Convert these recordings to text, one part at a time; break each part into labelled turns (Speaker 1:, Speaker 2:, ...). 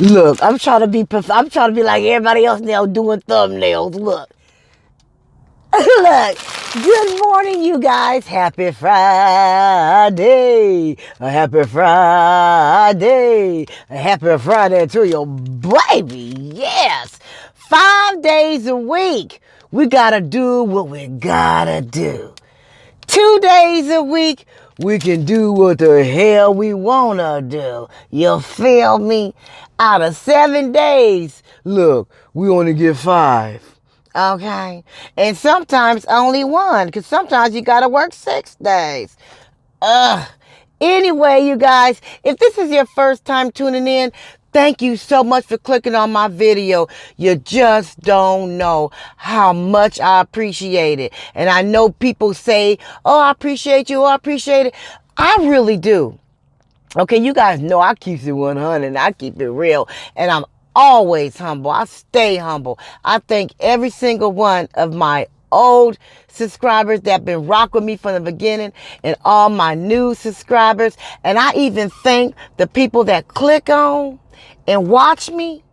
Speaker 1: Look, I'm trying to be like everybody else now doing thumbnails. Look. Look. Good morning, you guys. Happy Friday. A happy Friday. A happy Friday to your baby. Yes. 5 days a week. We gotta do what we gotta do. 2 days a week, we can do what the hell we wanna do. You feel me? Out of 7 days, look, we only get 5. Okay? And sometimes only 1, because sometimes you gotta work 6 days. Anyway, you guys, if this is your first time tuning in, thank you so much for clicking on my video. You just don't know how much I appreciate it. And I know people say, oh, I appreciate you, oh, I appreciate it. I really do. Okay, you guys know I keep it 100 and I keep it real. And I'm always humble. I stay humble. I thank every single one of my old subscribers that have been rocking with me from the beginning and all my new subscribers. And I even thank the people that click on and watch me,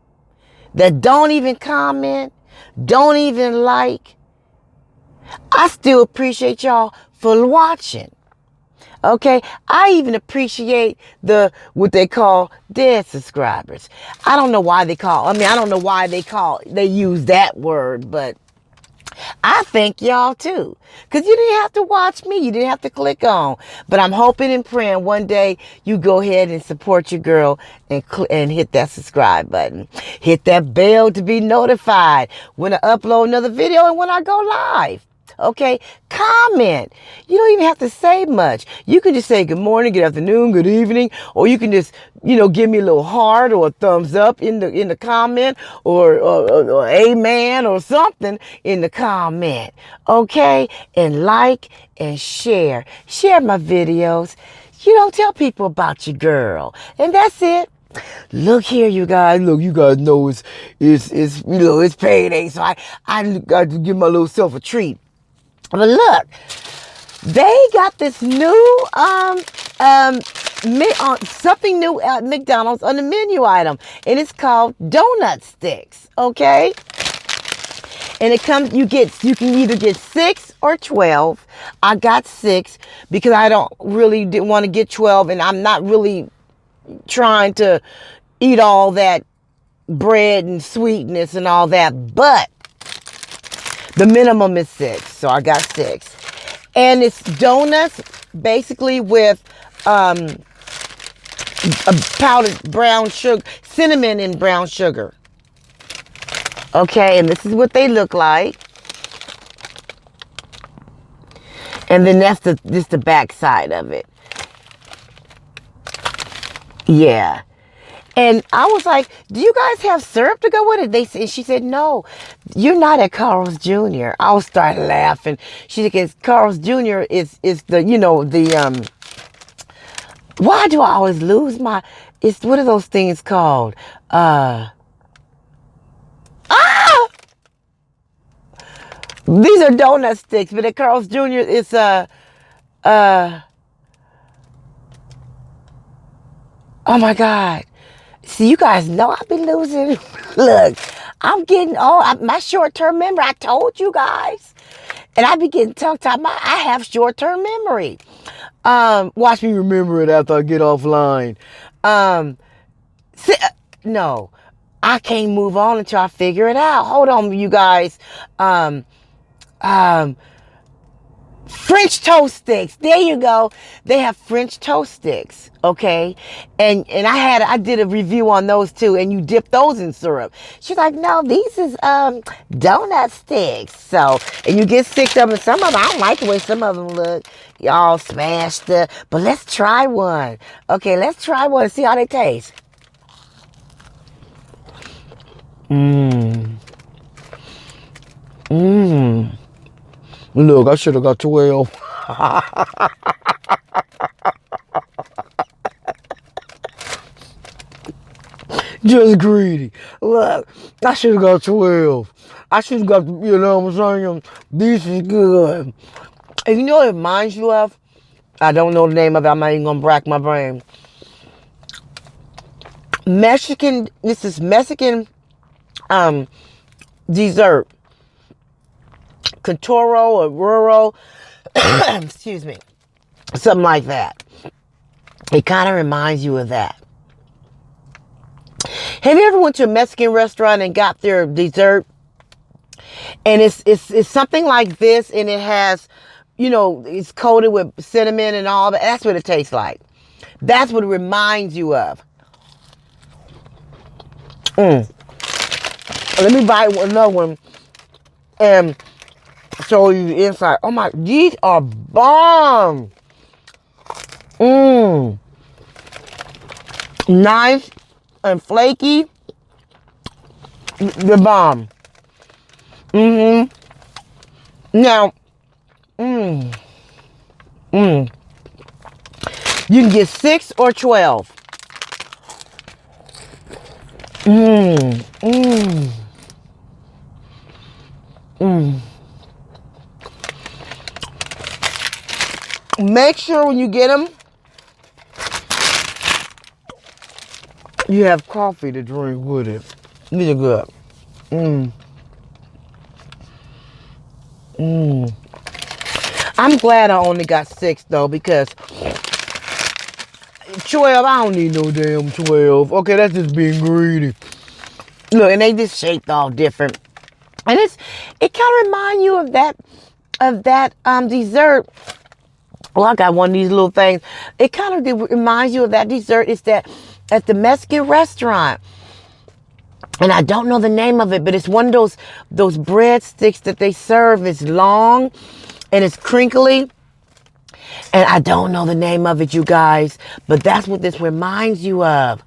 Speaker 1: that don't even comment, don't even like. I still appreciate y'all for watching. Okay, I even appreciate what they call dead subscribers. I don't know why they use that word, but I thank y'all too. Because you didn't have to watch me. You didn't have to click on. But I'm hoping and praying one day you go ahead and support your girl and hit that subscribe button. Hit that bell to be notified when I upload another video and when I go live. Okay, comment. You don't even have to say much. You can just say good morning, good afternoon, good evening, or you can just, give me a little heart or a thumbs up in the comment, or amen or something in the comment. Okay, and like and share. Share my videos. Tell people about your girl, and that's it. Look here, you guys. Look, you guys know it's payday, so I got to give my little self a treat. But look, they got this new something new at McDonald's on the menu item, and it's called donut sticks. Okay, and it comes. You can either get 6 or 12. I got 6 because I didn't want to get 12, and I'm not really trying to eat all that bread and sweetness and all that, but the minimum is 6, so I got 6. And it's donuts, basically with a powdered brown sugar, cinnamon and brown sugar. Okay, and this is what they look like. And then that's the back side of it. Yeah. And I was like, do you guys have syrup to go with it? She said, no, you're not at Carl's Jr. I was starting laughing. She said, because Carl's Jr. is why do I always lose what are those things called? These are donut sticks, but at Carl's Jr. it's oh my God. See, you guys know I be losing. Look, I'm getting old. My short-term memory, I told you guys. And I be getting tongue-tied. I have short-term memory. Watch me remember it after I get offline. No, I can't move on until I figure it out. Hold on, you guys. French toast sticks. There you go. They have French toast sticks. Okay. And I did a review on those too. And you dip those in syrup. She's like, no, these is donut sticks. So, and you get 6 of them. Some of them, I don't like the way some of them look. Y'all smashed up. But let's try one. Okay, let's try one and see how they taste. Look, I should have got 12. Just greedy. Look, I should have got 12. I should have got, what I'm saying? This is good. And you know what it reminds you of? I don't know the name of it. I'm not even going to rack my brain. Mexican, this is Mexican dessert. Contoro or Ruro, excuse me, something like that. It kind of reminds you of that. Have you ever went to a Mexican restaurant and got their dessert? And it's something like this, and it has, it's coated with cinnamon and all that. That's what it tastes like. That's what it reminds you of. Let me buy another one and show you the inside. Oh my, these are bomb. Nice and flaky. The bomb. Now, you can get 6 or 12. Make sure when you get them, you have coffee to drink with it. These are good. I'm glad I only got 6 though, because 12, I don't need no damn 12. Okay, that's just being greedy. Look, and they just shaped all different. And it kind of reminds you of that dessert. Well, I got one of these little things. It kind of reminds you of that dessert. It's that at the Mexican restaurant. And I don't know the name of it, but it's one of those breadsticks that they serve. It's long and it's crinkly. And I don't know the name of it, you guys. But that's what this reminds you of.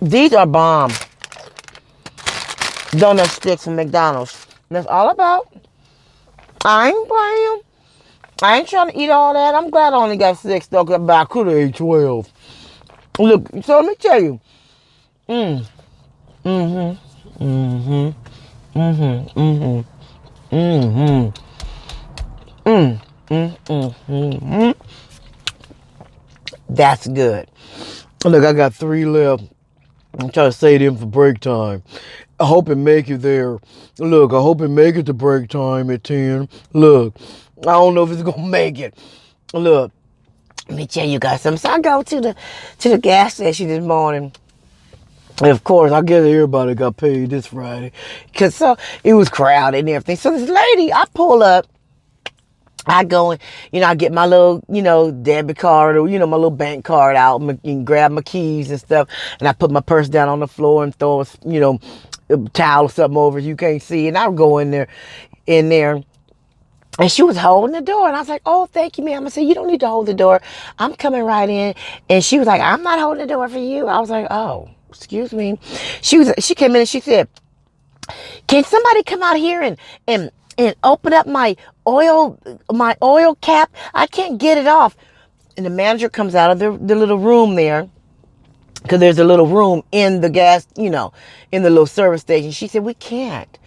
Speaker 1: These are bomb. Donut sticks from McDonald's. That's all about. I ain't playing. I ain't trying to eat all that. I'm glad I only got 6 though, but I could have ate 12. Look, so let me tell you. That's good. Look, I got 3 left. I'm trying to save them for break time. I hope it make it there. Look, I hope it make it to break time at 10. Look, I don't know if it's gonna make it. Look, let me tell you guys something. So I go to the gas station this morning. And of course, I guess everybody got paid this Friday. Because so it was crowded and everything. So this lady, I pull up. I go and, I get my little, debit card or, my little bank card out and grab my keys and stuff. And I put my purse down on the floor and throw a, a towel or something over you can't see. And I go in there. And she was holding the door. And I was like, oh, thank you, ma'am. I said, you don't need to hold the door. I'm coming right in. And she was like, I'm not holding the door for you. I was like, oh, excuse me. She came in and she said, can somebody come out here and open up my oil cap? I can't get it off. And the manager comes out of the little room there, because there's a little room in the gas, in the little service station. She said, we can't.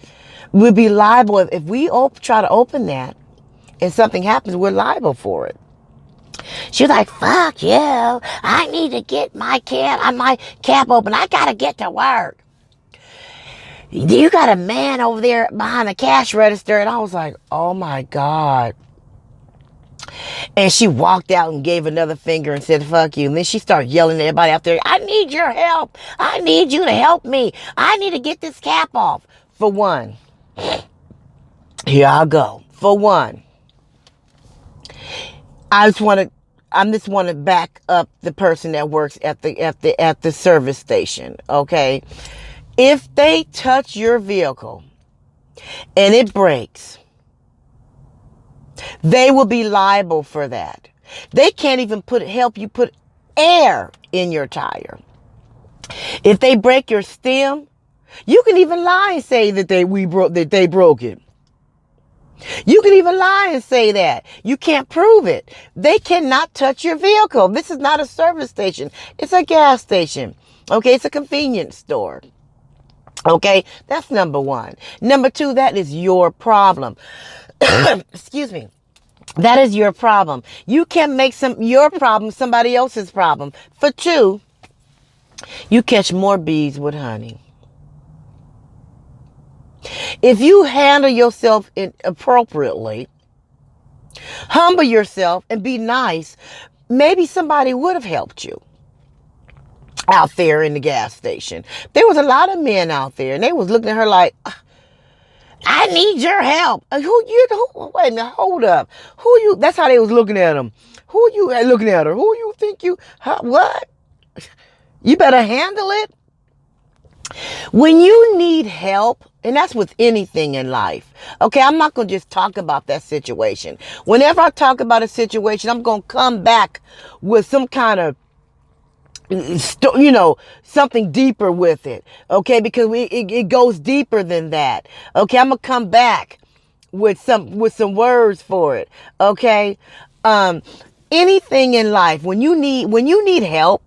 Speaker 1: We'd be liable if we try to open that and something happens, we're liable for it. She was like, fuck you. I need to get my cap open. I got to get to work. You got a man over there behind the cash register. And I was like, oh my God. And she walked out and gave another finger and said, fuck you. And then she started yelling at everybody out there, I need your help. I need you to help me. I need to get this cap off. For one, here I go. For one, I just want to back up the person that works at the service station. Okay. If they touch your vehicle and it breaks, they will be liable for that. They can't even help you put air in your tire. If they break your stem, you can even lie and say that they broke it. You can even lie and say that. You can't prove it. They cannot touch your vehicle. This is not a service station. It's a gas station. Okay, it's a convenience store. Okay, that's number one. Number two, that is your problem. Excuse me. That is your problem. You can't make your problem somebody else's problem. For two, you catch more bees with honey. If you handle yourself appropriately, humble yourself and be nice, maybe somebody would have helped you out there in the gas station. There was a lot of men out there, and they was looking at her like, I need your help. Wait a minute, hold up. That's how they was looking at him. Who you looking at her? Who you think what? You better handle it. When you need help, and that's with anything in life. Okay, I'm not going to just talk about that situation. Whenever I talk about a situation, I'm going to come back with some kind of, something deeper with it. Okay, because it goes deeper than that. Okay, I'm going to come back with some words for it. Okay, anything in life, when you need help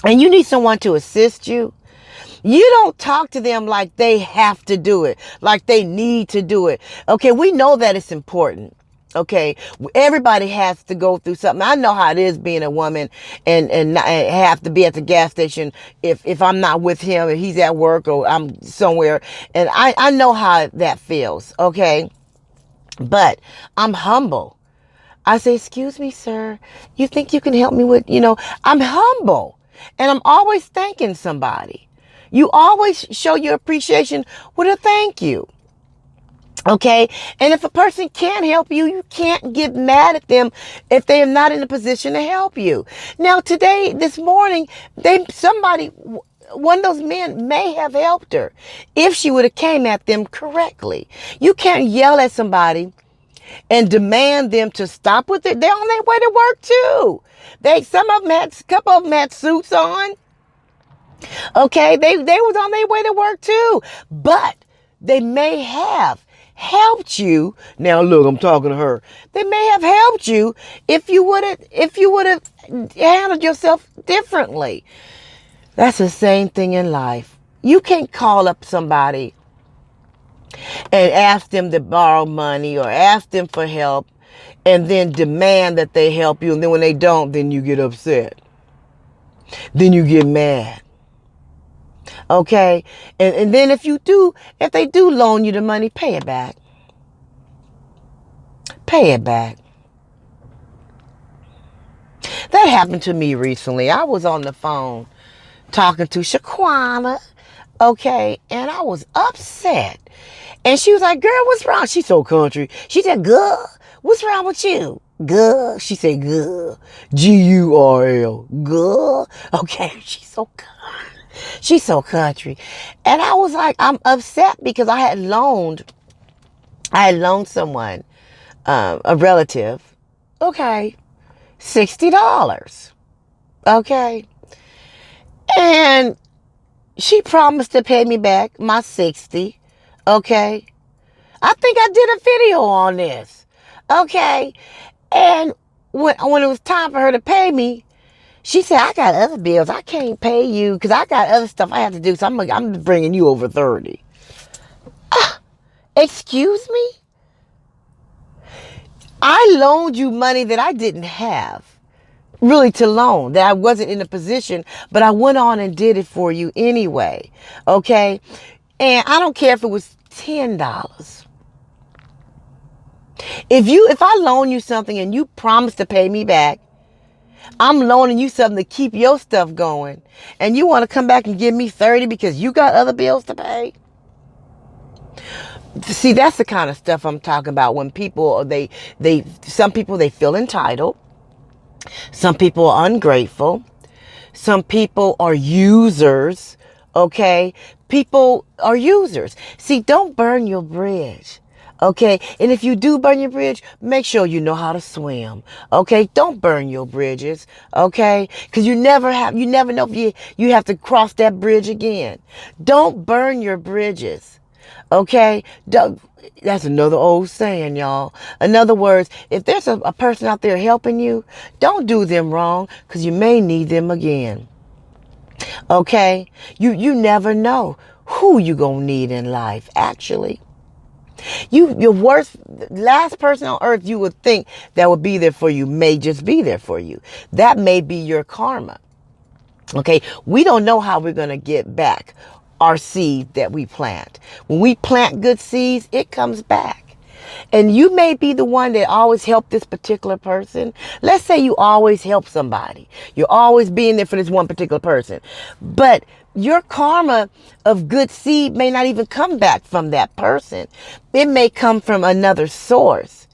Speaker 1: and you need someone to assist you, you don't talk to them like they have to do it, like they need to do it. Okay, we know that it's important. Okay, everybody has to go through something. I know how it is being a woman and have to be at the gas station if I'm not with him, if he's at work or I'm somewhere. And I know how that feels, okay? But I'm humble. I say, excuse me, sir, you think you can help me with, I'm humble. And I'm always thanking somebody. You always show your appreciation with a thank you. Okay? And if a person can't help you, you can't get mad at them if they are not in a position to help you. Now, this morning, one of those men may have helped her if she would have came at them correctly. You can't yell at somebody and demand them to stop with it. They're on their way to work too. A couple of them had suits on. Okay, they was on their way to work too, but they may have helped you. Now look, I'm talking to her. They may have helped you if you would have handled yourself differently. That's the same thing in life. You can't call up somebody and ask them to borrow money or ask them for help and then demand that they help you, and then when they don't, then you get upset. Then you get mad. Okay, and then if they do loan you the money, pay it back. Pay it back. That happened to me recently. I was on the phone talking to Shaquana, okay, and I was upset. And she was like, girl, what's wrong? She's so country. She said, girl, what's wrong with you? Girl. She said, girl. Gurl. Girl. Okay, she's so country. She's so country. And I was like, I'm upset because I had loaned someone, a relative, okay, $60. Okay. And she promised to pay me back my $60. Okay. I think I did a video on this. Okay. And when it was time for her to pay me, she said, I got other bills. I can't pay you because I got other stuff I have to do. So I'm bringing you over 30. Excuse me? I loaned you money that I didn't have really to loan, that I wasn't in a position, but I went on and did it for you anyway. Okay? And I don't care if it was $10. If I loan you something and you promise to pay me back, I'm loaning you something to keep your stuff going, and you want to come back and give me 30 because you got other bills to pay? See, that's the kind of stuff I'm talking about when people, some people, they feel entitled. Some people are ungrateful. Some people are users, okay? People are users. See, don't burn your bridge. Okay, and if you do burn your bridge, make sure you know how to swim. Okay, don't burn your bridges. Okay, because you never know if you have to cross that bridge again. Don't burn your bridges. Okay, that's another old saying, y'all. In other words, if there's a person out there helping you, don't do them wrong because you may need them again. Okay, you never know who you gonna need in life, actually. Your worst, last person on earth you would think that would be there for you may just be there for you. That may be your karma. Okay, we don't know how we're going to get back our seed that we plant. When we plant good seeds, it comes back. And you may be the one that always helped this particular person. Let's say you always help somebody. You're always being there for this one particular person. But your karma of good seed may not even come back from that person. It may come from another source.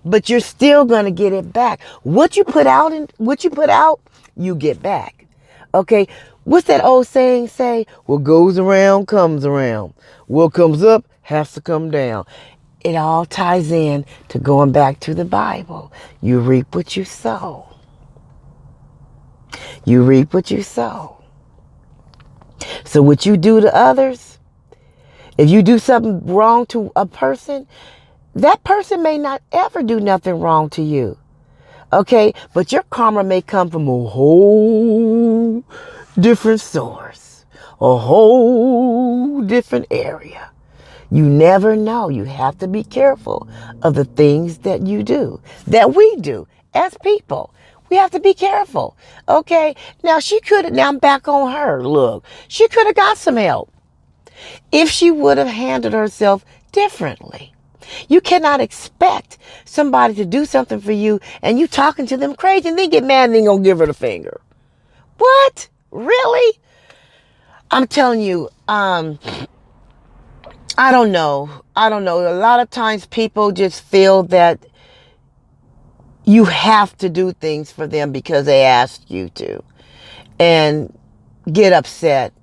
Speaker 1: But you're still going to get it back. What you put out, you get back. Okay? What's that old saying say? What goes around comes around. What comes up has to come down. It all ties in to going back to the Bible. You reap what you sow. You reap what you sow. So what you do to others, if you do something wrong to a person, that person may not ever do nothing wrong to you. Okay? But your karma may come from a whole different source, a whole different area. You never know. You have to be careful of the things that you do, that we do as people. We have to be careful. Okay? Now now I'm back on her. Look, she could have got some help if she would have handled herself differently. You cannot expect somebody to do something for you and you talking to them crazy and they get mad and they gonna give her the finger. What? Really? I'm telling you, I don't know. A lot of times people just feel that you have to do things for them because they asked you to, and get upset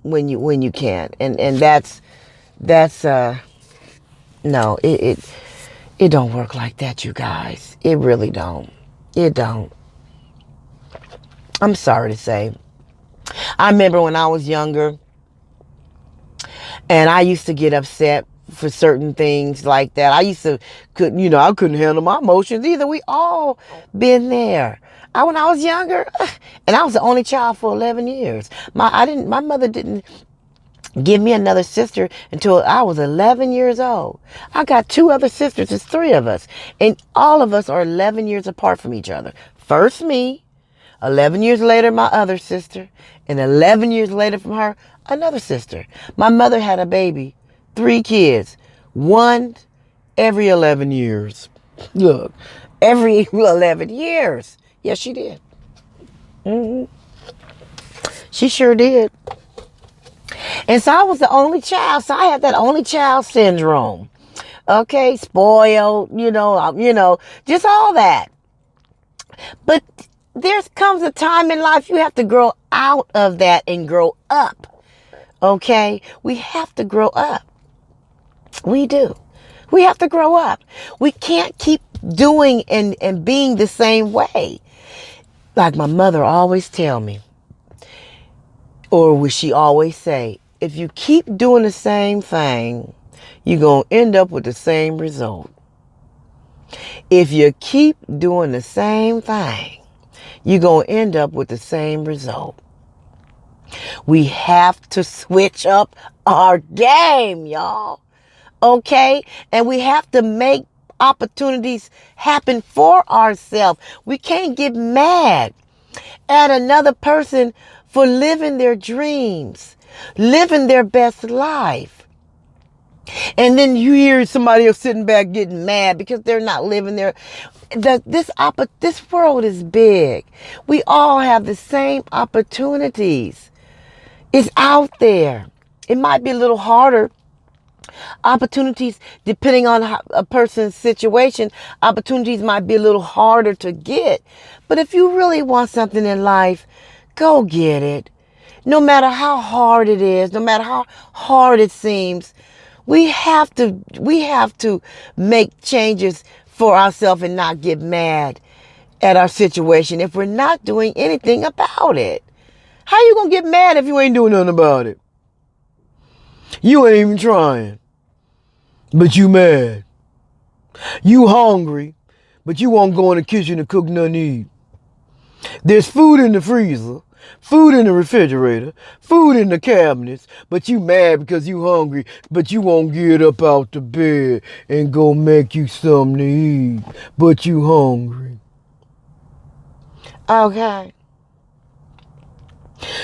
Speaker 1: when you can't. And that's no, it don't work like that, you guys. It really don't. It don't. I'm sorry to say. I remember when I was younger, and I used to get upset for certain things like that. I couldn't handle my emotions either. We all been there. When I was younger, and I was the only child for 11 years. My mother didn't give me another sister until I was 11 years old. I got 2 other sisters. There's 3 of us. And all of us are 11 years apart from each other. First me, 11 years later, my other sister, and 11 years later from her, another sister. My mother had a baby, 3 kids, 1 every 11 years. Look, every 11 years. Yes, she did. She sure did. And so I was the only child, so I had that only child syndrome. Okay, spoiled, just all that. But there comes a time in life you have to grow out of that and grow up. Okay? We have to grow up. We do. We have to grow up. We can't keep doing and being the same way. Like my mother always tell me, or would she always say, if you keep doing the same thing, you're going to end up with the same result. If you keep doing the same thing, you're going to end up with the same result. We have to switch up our game, y'all. Okay? And we have to make opportunities happen for ourselves. We can't get mad at another person for living their dreams, living their best life. And then you hear somebody else sitting back getting mad because they're not living their... This world is big. We all have the same opportunities. It's out there. It might be a little harder. Opportunities, depending on a person's situation, opportunities might be a little harder to get. But if you really want something in life, go get it. No matter how hard it is, no matter how hard it seems, we have to make changes for ourselves and not get mad at our situation if we're not doing anything about it. How you gonna get mad if you ain't doing nothing about it? You ain't even trying, but you mad. You hungry, but you won't go in the kitchen to cook nothing to eat. There's food in the freezer,
Speaker 2: Food in the refrigerator, food in the cabinets, but you mad because you hungry, but you won't get up out the bed and go make you something to eat, but you hungry.
Speaker 1: Okay.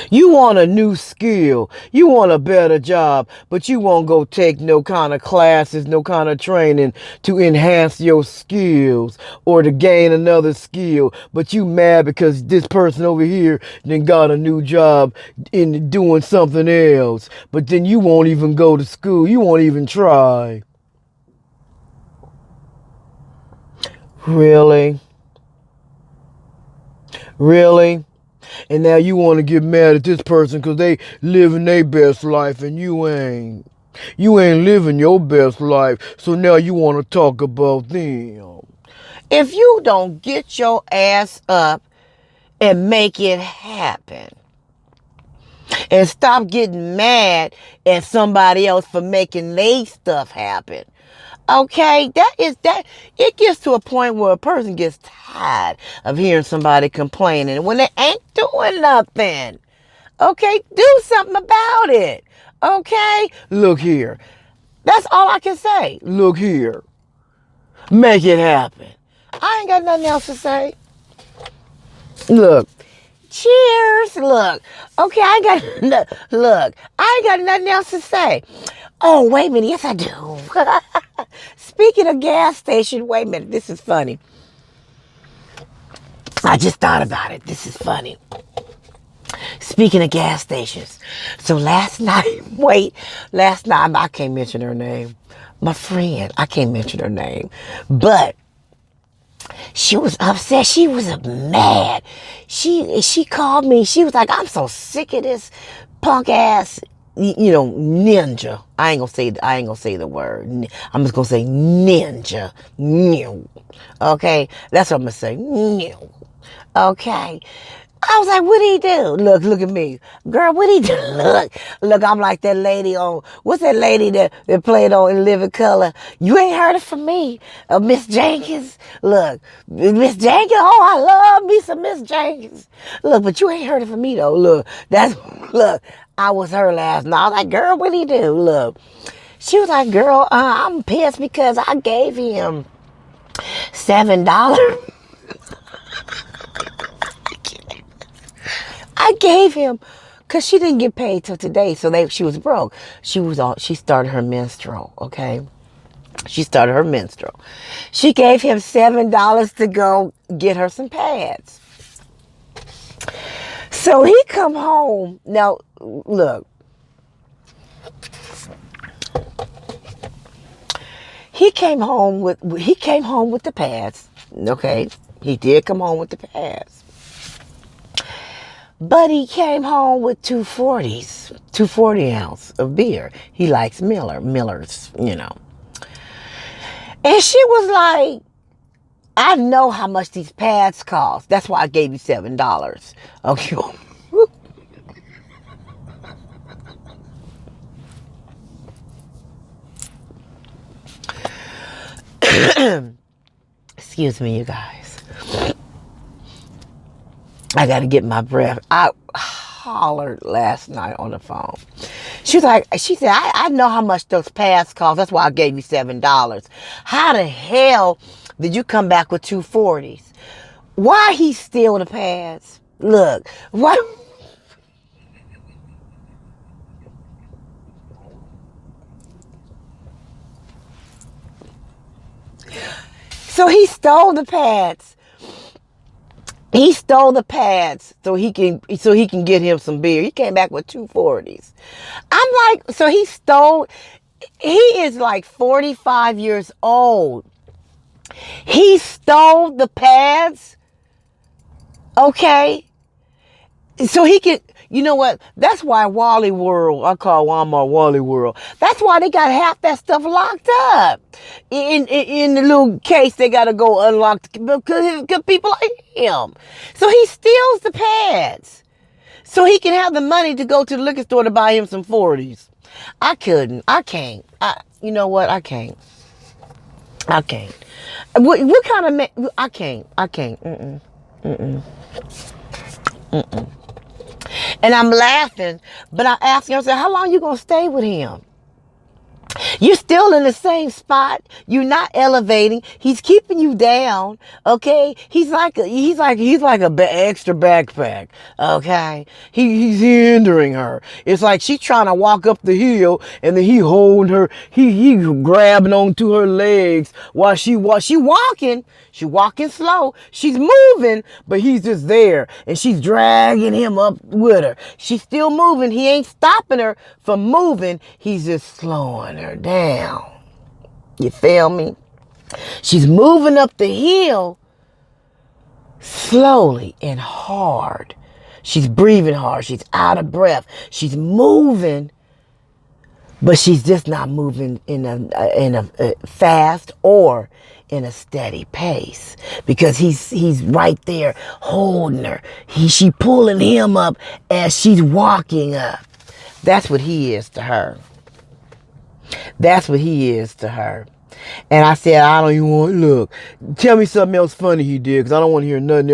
Speaker 2: You want a new skill, you want a better job, but you won't go take no kind of classes, no kind of training to enhance your skills or to gain another skill, but you mad because this person over here then got a new job in doing something else, but then you won't even go to school, you won't even try. Really? Really? And now you want to get mad at this person because they living their best life and you ain't. You ain't living your best life, so now you want to talk about them.
Speaker 1: If you don't get your ass up and make it happen, and stop getting mad at somebody else for making their stuff happen. Okay, it gets to a point where a person gets tired of hearing somebody complaining when they ain't doing nothing. Okay, do something about it. Okay,
Speaker 2: Look here.
Speaker 1: that's all I can say.
Speaker 2: Look here.
Speaker 1: Make it happen. I ain't got nothing else to say.
Speaker 2: Look.
Speaker 1: Cheers. Look. Okay, look. I ain't got nothing else to say. Oh, wait a minute. Yes, I do. Speaking of gas station, wait a minute. This is funny. I just thought about it. This is funny. Speaking of gas stations. So last night, I can't mention her name. My friend, I can't mention her name. But she was upset. She was mad. She called me. She was like, I'm so sick of this punk ass, ninja. I ain't gonna say the word. I'm just gonna say ninja. Okay, that's what I'm gonna say. Okay. I was like, what'd he do? Look at me. Girl, what'd he do? Look, I'm like that lady on, what's that lady that played on In Living Color? You ain't heard it from me. Miss Jenkins. Look, Miss Jenkins, oh, I love me some Miss Jenkins. Look, but you ain't heard it from me though. Look, I was her last night. I was like, girl, what'd he do? Look. She was like, girl, I'm pissed because I gave him $7. I gave him, because she didn't get paid till today, so she was broke. She started her menstrual, okay? She started her menstrual. She gave him $7 to go get her some pads. So he come home. Now, look. He came home with the pads, okay? He did come home with the pads. But he came home with 240s, 240 ounce of beer. He likes Miller's, And she was like, I know how much these pads cost. That's why I gave you $7. Okay. Excuse me, you guys. I got to get my breath. I hollered last night on the phone. She said, I know how much those pads cost. That's why I gave you $7. How the hell did you come back with 240s? Why he steal the pads? Look, why? So he stole the pads. He stole the pads so he can get him some beer. He came back with 240s. I'm like, so he is like 45 years old. He stole the pads. Okay. So he can, you know what? That's why Wally World, I call Walmart Wally World. That's why they got half that stuff locked up. In the little case, they got to go unlock because people like him. So he steals the pads so he can have the money to go to the liquor store to buy him some 40s. I can't. You know what? I can't. What kind of I can't. And I'm laughing, but I asked him, I said, how long you gonna stay with him? You're still in the same spot. You're not elevating. He's keeping you down. Okay. He's like a extra backpack. Okay. He's hindering her. It's like she's trying to walk up the hill and then he holding her. He grabbing onto her legs while she walking. She walking slow. She's moving, but he's just there and she's dragging him up with her. She's still moving. He ain't stopping her from moving. He's just slowing her down. You feel me? She's moving up the hill slowly and hard. She's breathing hard. She's out of breath. She's moving, but she's just not moving in a fast or in a steady pace, because he's right there holding her. She pulling him up as she's walking up. That's what he is to her. That's what he is to her. And I said, I don't even want, look, tell me something else funny he did, because I don't want to hear nothing.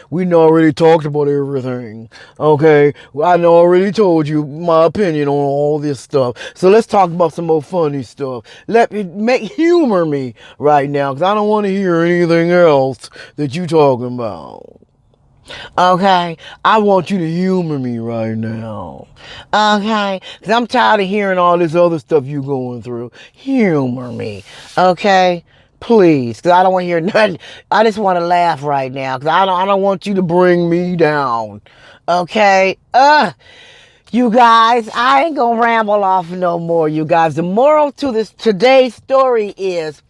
Speaker 1: We already talked about everything. Okay? I already told you my opinion on all this stuff. So let's talk about some more funny stuff. Humor me right now, because I don't want to hear anything else that you talking about. Okay, I want you to humor me right now. Okay, because I'm tired of hearing all this other stuff you going through. Humor me. Okay, please, because I don't want to hear nothing. I just want to laugh right now, because I don't want you to bring me down. Okay, you guys, I ain't gonna ramble off no more. You guys, the moral to today's story is,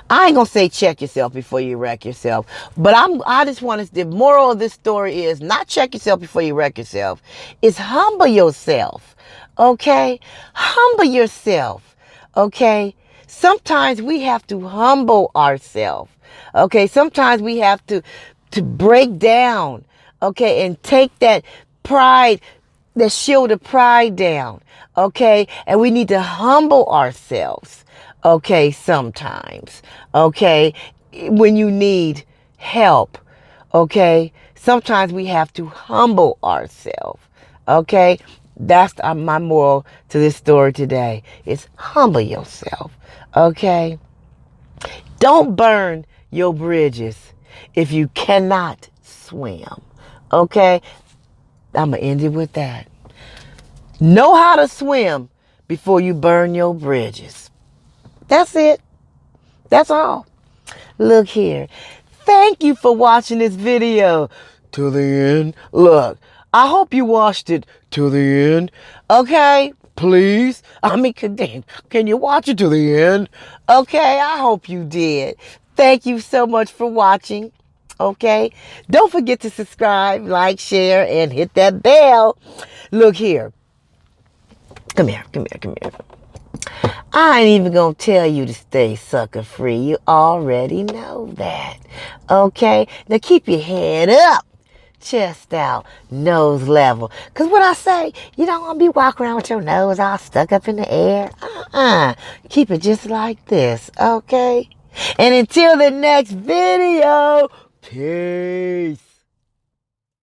Speaker 1: I ain't gonna say check yourself before you wreck yourself, but I just want to, the moral of this story is not check yourself before you wreck yourself. It's humble yourself. Okay? Humble yourself. Okay? Sometimes we have to humble ourselves. Okay? Sometimes we have to break down. Okay? And take that pride, that shield of pride down. Okay? And we need to humble ourselves. Okay, sometimes, okay, when you need help, okay, sometimes we have to humble ourselves, okay. That's my moral to this story today, is humble yourself, okay. Don't burn your bridges if you cannot swim, okay. I'm going to end it with that. Know how to swim before you burn your bridges. That's it. That's all. Look here. Thank you for watching this video to the end. Look, I hope you watched it to the end. Okay? Please. I mean, can you watch it to the end? Okay, I hope you did. Thank you so much for watching. Okay? Don't forget to subscribe, like, share, and hit that bell. Look here. Come here. I ain't even gonna tell you to stay sucker free. You already know that. Okay? Now keep your head up, chest out, nose level. Because when I say you don't want to be walking around with your nose all stuck up in the air, keep it just like this. Okay? And until the next video, peace.